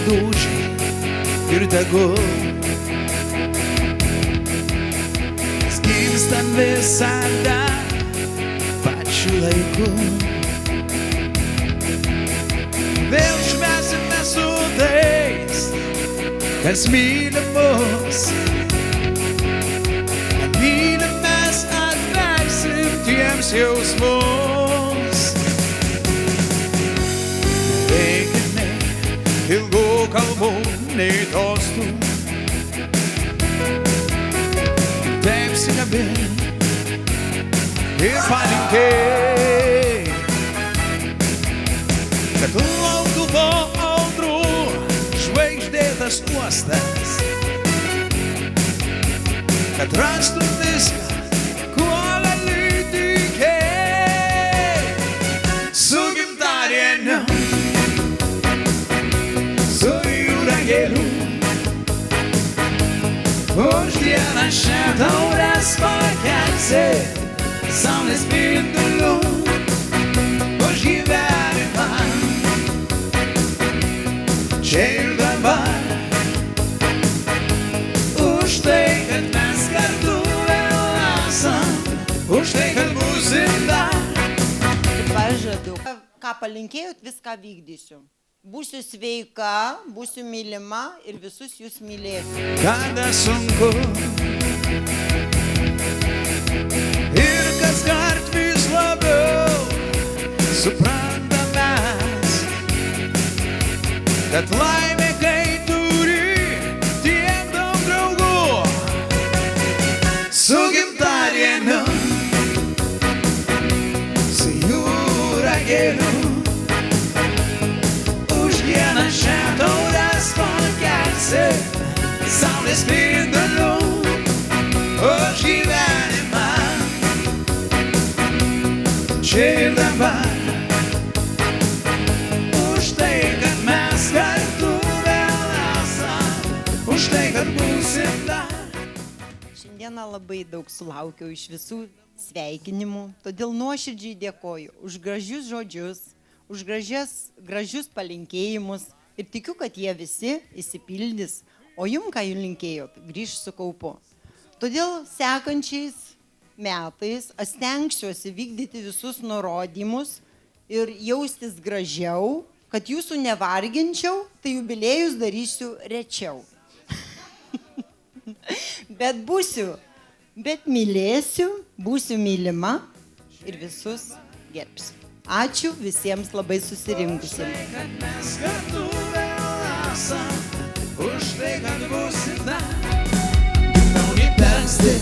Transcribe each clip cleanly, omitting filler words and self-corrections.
dūžiai ir tegul skystam visada pačiu laiku. Vėl švęsime su tais, kas myli mus. Mylimės atversim tiems jausmus. Reikia nei ilgų kalbų, nei tostų. Taip sikabink ir palinkėk, kad lauktų po audrų žvaigždėtas uostas, kad rastum viską, kuo gali tikėt. Su gimtadieniu, su jūragėliu, už dieną šią taures pakelsi saulės spindulių. Už gyvenimą čia ir dabar, už tai, kad mes kartu vėl esam, už tai, kad būsim dar. Pažadu, ką palinkėjot, viską vykdysiu. Būsiu sveika, būsiu mylima ir visus jūs mylėsiu. Kada sunku ir kas kart vis labiau suprantam mes, kad laimė, kai turi tiek daug draugų. Su gimtadieniu, su jūragėliu, už dieną šią taures pakelsi saulės spindulių. Už gyvenimą čia ir dabar, už tai, kad mes kartu vėl esam, už tai, kad būsim dar. Šiandieną labai daug sulaukiau iš visų sveikinimų, todėl nuoširdžiai dėkoju už gražius žodžius, už gražius palinkėjimus ir tikiu, kad jie visi išsipildys, o jum, ką jūs linkėjot, grįž su kaupu. Todėl sekančiais metais aš stengsiuosi vykdyti visus nurodymus ir jaustis gražiau, kad jūsų nevarginčiau, tai jubiliejus darysiu rečiau. Bet mylėsiu, būsiu mylima ir visus gerbsiu. Ačiū visiems labai susirinkusiems. Už tai, kad būsim dar. Gimiau nei per anksti,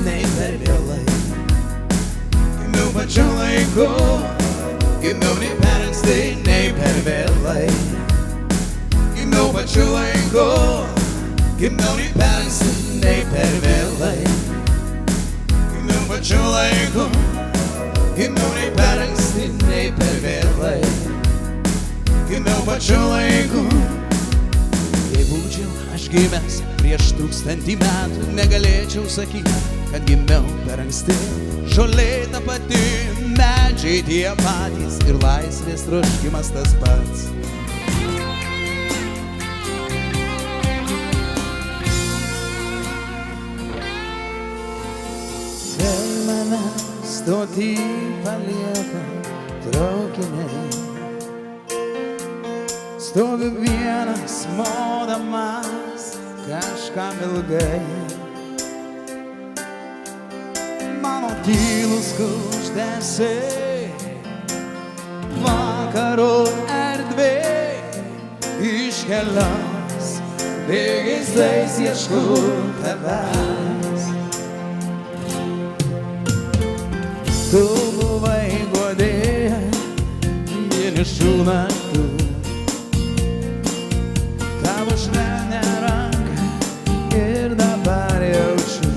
nei per vėlai. Gimiau pačiu laiku. Gimiau nei per anksti, nei per vėlai. Gimiau pačiu laiku. Gimiau nei per anksti, nei per vėlai. Gimiau pačiu laiku. Gimiau nei per anksti, nei per vėlai. Gimiau pačiu laiku. Jei būčiau aš gimęs prieš 1000 metų, negalėčiau sakyti, kad gimiau per anksti. Žolė ta pati, medžiai tie patys ir laisvės troškimas tas pats. Kai mane stotį palieka traukiniai, stovi vienas modamas kažkam ilgai. Mano tylus kuždesiai vakaro erdvėj iškeliaus, bėgiais tais ieškau tavęs. Tu buvai guodėja vienišų naktų, tavo švelnią ranką ir dabar jaučiu,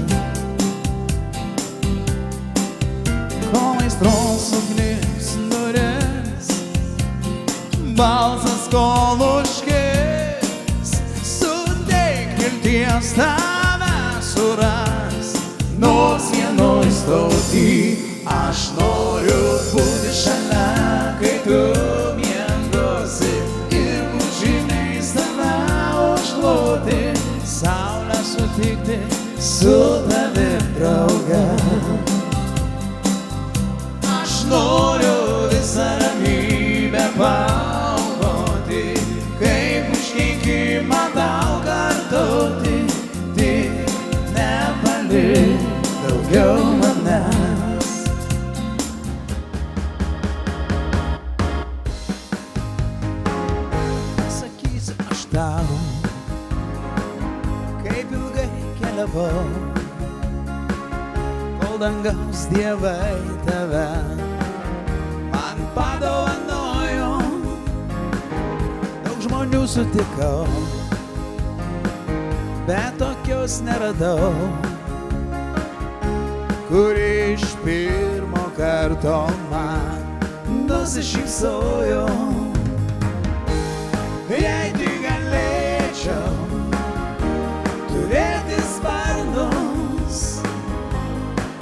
kol aistros ugnis nurims, balsas kol užkis, suteik vilties tave suras, nors vienoj stoty. Aš noriu būti šalia, kai tu miegosi ir būčineis tave. tau, kaip ilgai keliavau, kol dangaus dievai tave man padovanojo. Daug žmonių sutikau, bet tokios neradau, kuri iš pirmo karto man nusišypsojo. Jei tik galėčiau turėti sparnus,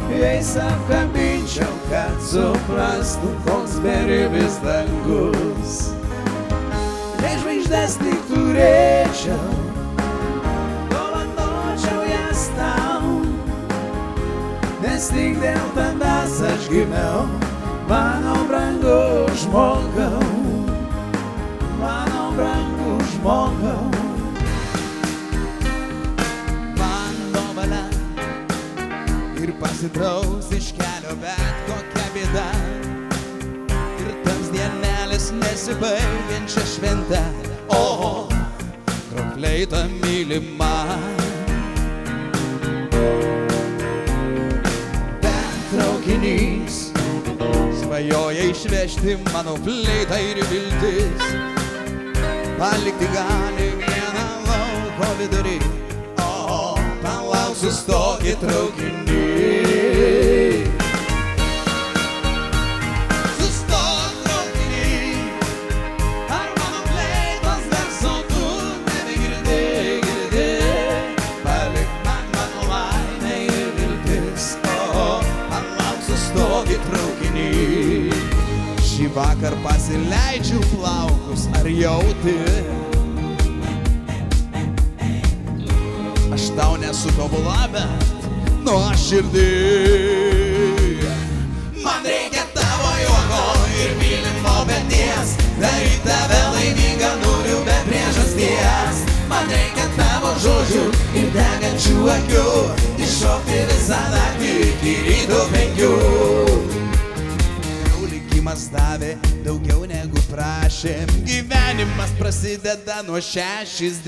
jais apkabinčiau, kad suprastų, koks beribis dangus. Jei žvaigždes tik turėčiau, dovanočiau jas tau, nes tik dėl tavęs aš gimiau, mano brangus žmogau, mano brangus žmogau. Man dovana ir pasitraus iš kelio bet kokia bėda, ir tams dienelis nesibaigiančia šventa, o traukliai ta mylima. Bet traukinys svajoja išvežti mano fleitą ir viltis, palikti gali vieną lauko vidurį, o palauk sustokit traukiny. Sustok traukiny, ar mano fleitos garso tu nebegirdi, palik man mano laimę ir viltis, o palauk sustokit traukiny. Šį vakar pasileidžiu plaukus, ar jauti? Aš tau nesu tobula, bet nuoširdį. Man reikia tavo juoko ir mylimo peties, daryt tave laimingą noriu be priežasties. Man reikia tavo žodžių ir degančių akių, iššokti visą naktį iki ryto 5. Likimas davė daugiau negu prašėm, gyvenimas prasideda nuo 60.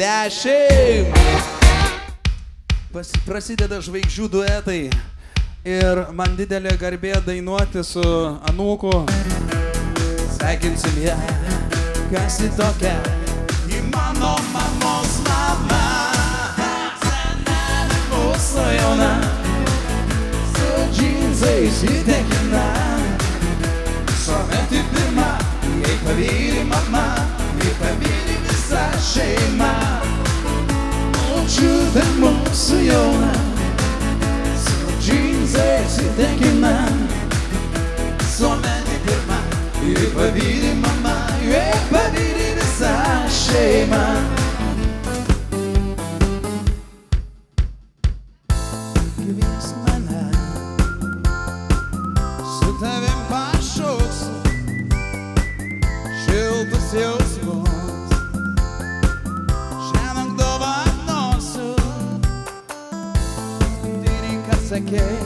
Prasideda žvaigždžių duetai ir man didelė garbė dainuoti su anūku. Sveikinsim ją, kas ji tokia, ji mano mamos mama. Senelė mūsų jauna, su džinsais įtekina, suometi pirma, jei pavyri mama, jei pavyri visa šeima. Močiutė mūsų jauna, su džinsais įtekina, suometi pirma, jei pavyri mama, jei pavyri visa šeima. Kvies mane, su tavim pašauksiu šiltus jausmus, šiandien dovanosiu. Paskutinį, ką sakei,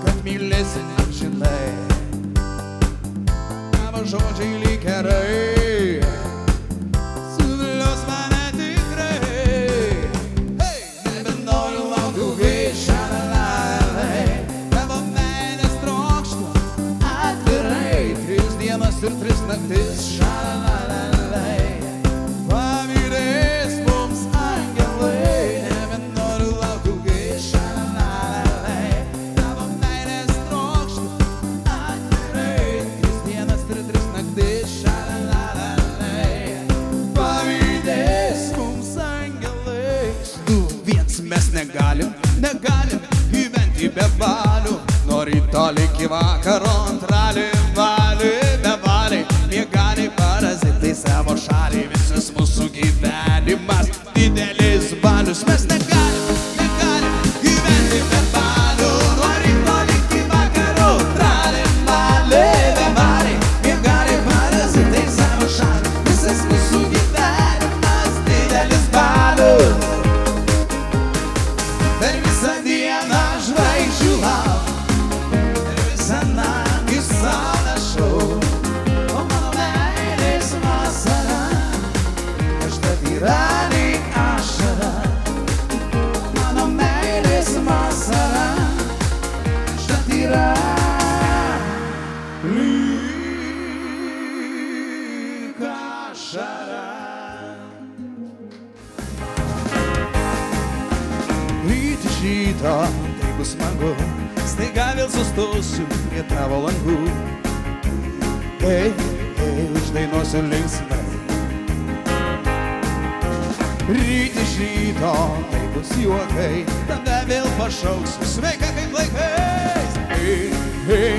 kad mylėsi amžinai, tavo žodžiai lyg kerai suvilios mane tikrai. Hey! Nebenoriu laukti ilgai, šalalai, tavo meilės trokštu atvirai. 3 dienas ir 3 naktis, šalalai, pavydės mums angelai. Nebenoriu laukti ilgai, šalalai, tavo meilės trokštu atvirai. 3 dienas ir 3 naktis, šalalai, pavydės mums angelai. Tu viens mes negalim gyventi be balių, nuo ryto iki vakaro antralį valį, be valiai, mėgaliai parazitai savo šalį. Visas mūsų gyvenimas didelis balius, mes negalim gyventi be balių, nuo ryto iki vakaro antralį valį, be valiai, mėgaliai parazitai savo šalį. Visas mūsų gyvenimas didelis balius. Per visą dieną žvaigždžių lauk, per visą naktį sau. lyg ašara. Ryt iš ryto, tai bus smagu, staiga vėl sustosiu prie tavo langų. Hei, hei, uždainuosiu linksmai. Ryt iš ryto, tai bus juokai, tada vėl pašauksiu, sveika kaip laikais. Hei, hei,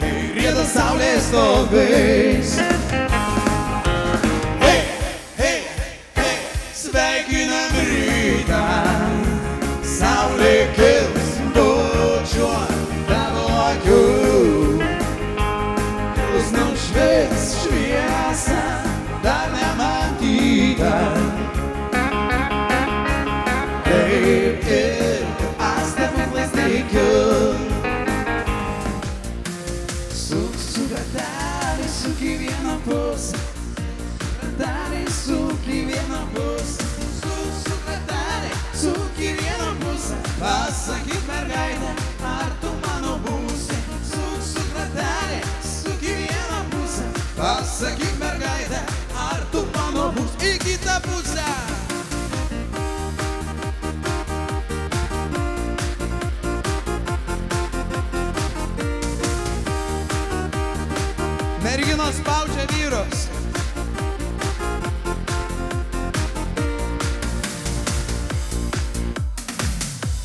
hei, rieda saulės stogais. Hei, hei, hei, sveikinam rytą, saulė kils, bučiuot tavo akių. Jūs nušvis šviesą, dar nematytą. Kaip ir aš stebuklais teikiu. Suk rateliai, suk į vieną pusę. Rateliai, suk į vieną pusę. Suk rateliai, suk į vieną pusę. Pasakyk mergaitę, ar tu mano būsi. Suk rateliai, suk į vieną pusę. Pasakyk mergaitę, ar tu mano būsi. Į kitą pusę. Merginos spaudžia vyrus.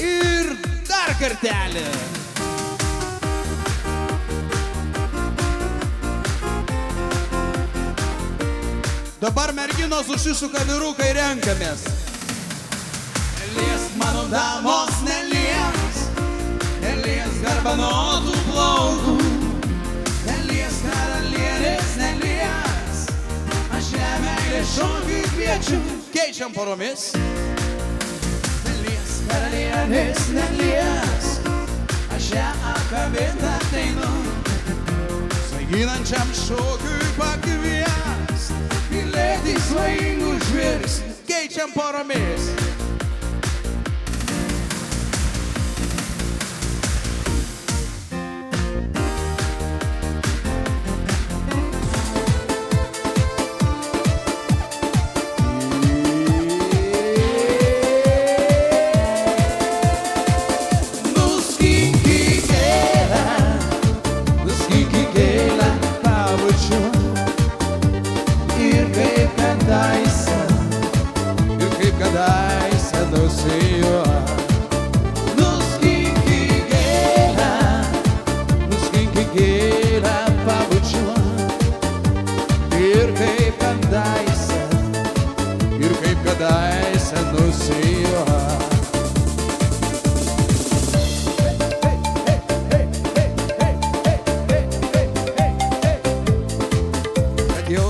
Ir dar kartelį. Dabar merginos užsisuka vyrukai, renkamės. Neliesk mano damos, neliesk. Neliesk garbanotų plaukų. Neliesk karalienės, neliesk. Aš ją meilę šokiui kviečiu. Keičiam poromis. Neliesk karalienės, neliesk. Aš ją apkabint ateinu. Svaiginančiam šokiui pakvies. Mylėti svajingų žvilgsnių. Keičiam poromis.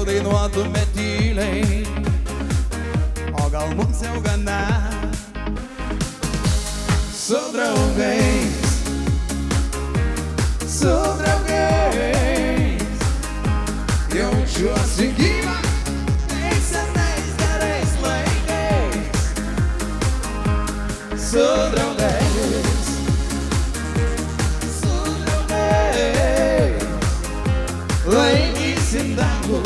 Dainuotume tyliai, o gal mums jau gana. Su draugais, jaučiuosi gyva, tais senais gerais laikais. Su draugais, laikysim dangų.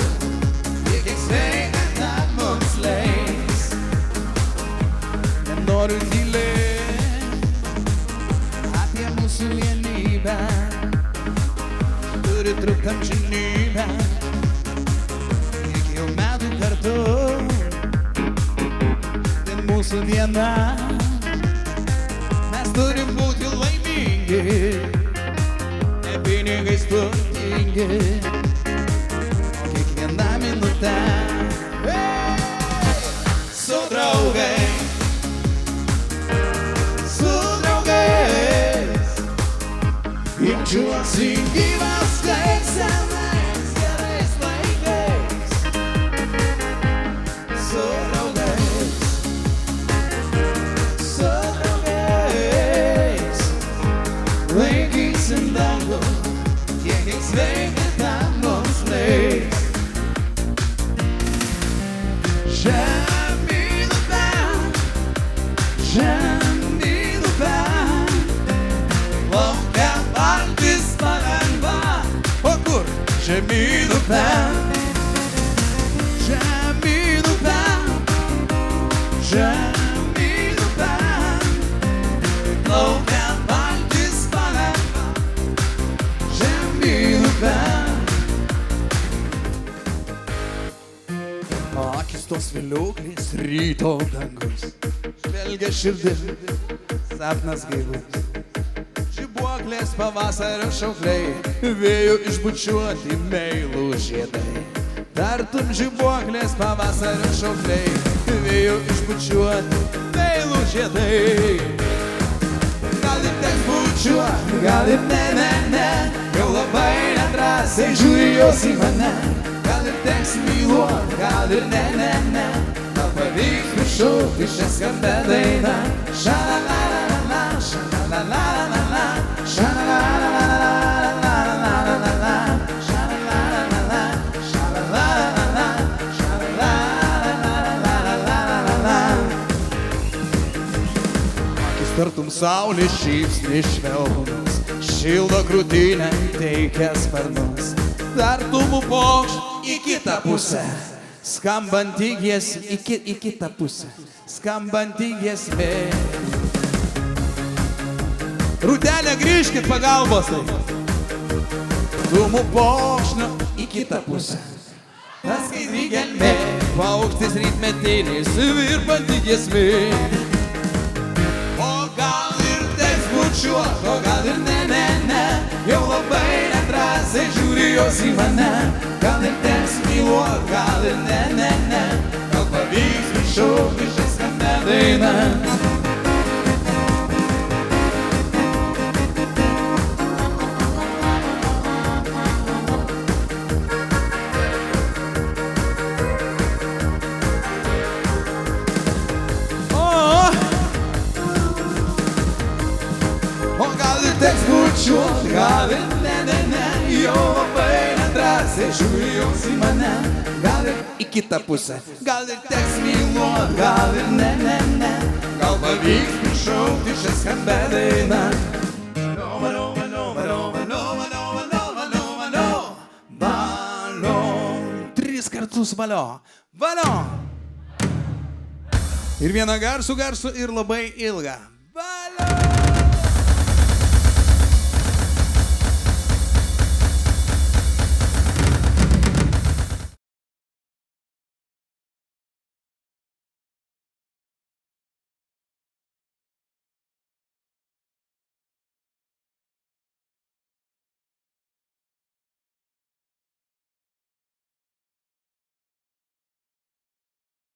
Nenoriu tylėt apie mūsų vienybę. Turi trukt amžinybę. Kiek jau metų kartu, tai mūsų diena. Mes turim būti laimingi, ne pinigais turtingi. Kiekvieną minutę su draugais. Jaučiuosi gyvas, kaip senais gerais laikais. Su draugais, laikysim dangų, tiek kiek sveikata mums leis. Žemyn upę, laukia valtis palengva. žemyn upe, žemyn upe, žemyn upe, plaukiant valtis palengva, žemyn upe. Akis tos viliuklės, ryto dangus, žvelgia širdis, sapnas gaivus. Žibuoklės pavasario šaukliai, vėjų išbučiuoti meilų žiedai. Tartum žibuoklės pavasario šaukliai, vėjų išbučiuoti meilų žiedai. Gal ir teks bučiuoti, gal ir ne, jau labai nedrąsiai žiūri jos į mane. Gal ir teks myluot, gal ir ne, gal pavyks prišaukti šią skambę dainą. Ša-la-la-la-la-la, ša-la-la-la-la-la, ša-la-la-la-la-la-la-la-la-la, ša-la-la-la-la-la, ša-la-la-la-la, ša-la-la-la-la-la-la-la-la. Akis tartum saulės šypsnis švelnus, šildo krūtinę, teikia sparnus. Tartum pokš į kitą pusę, skambantį giesmę, į kitą pusę, skambantį giesmę. Rūtelė, grįžkit pagalbos. Tartum pokšnio į kitą pusę, tas skaidri gelmė, paukštis rytmetiniais, virpanti giesmė. O gal ir teks bučiuot, o gal ir ne, jau labai nedrąsiai žiūri jos į mane. Gal ir teks myluot, gal ir ne, gal pavyks prišaukti šią skambę dainą. O gal ir teks bučiuot, gal ir ne, jau labai nedrąsiai žiūri jos į mane. Gal ir į kitą pusę, gal ir teks myluot, gal ir ne, gal pavyks prišaukti šią skambę dainą. Valio, 3 kartus valio, valio. Ir vieną garsų ir labai ilgą. Valio.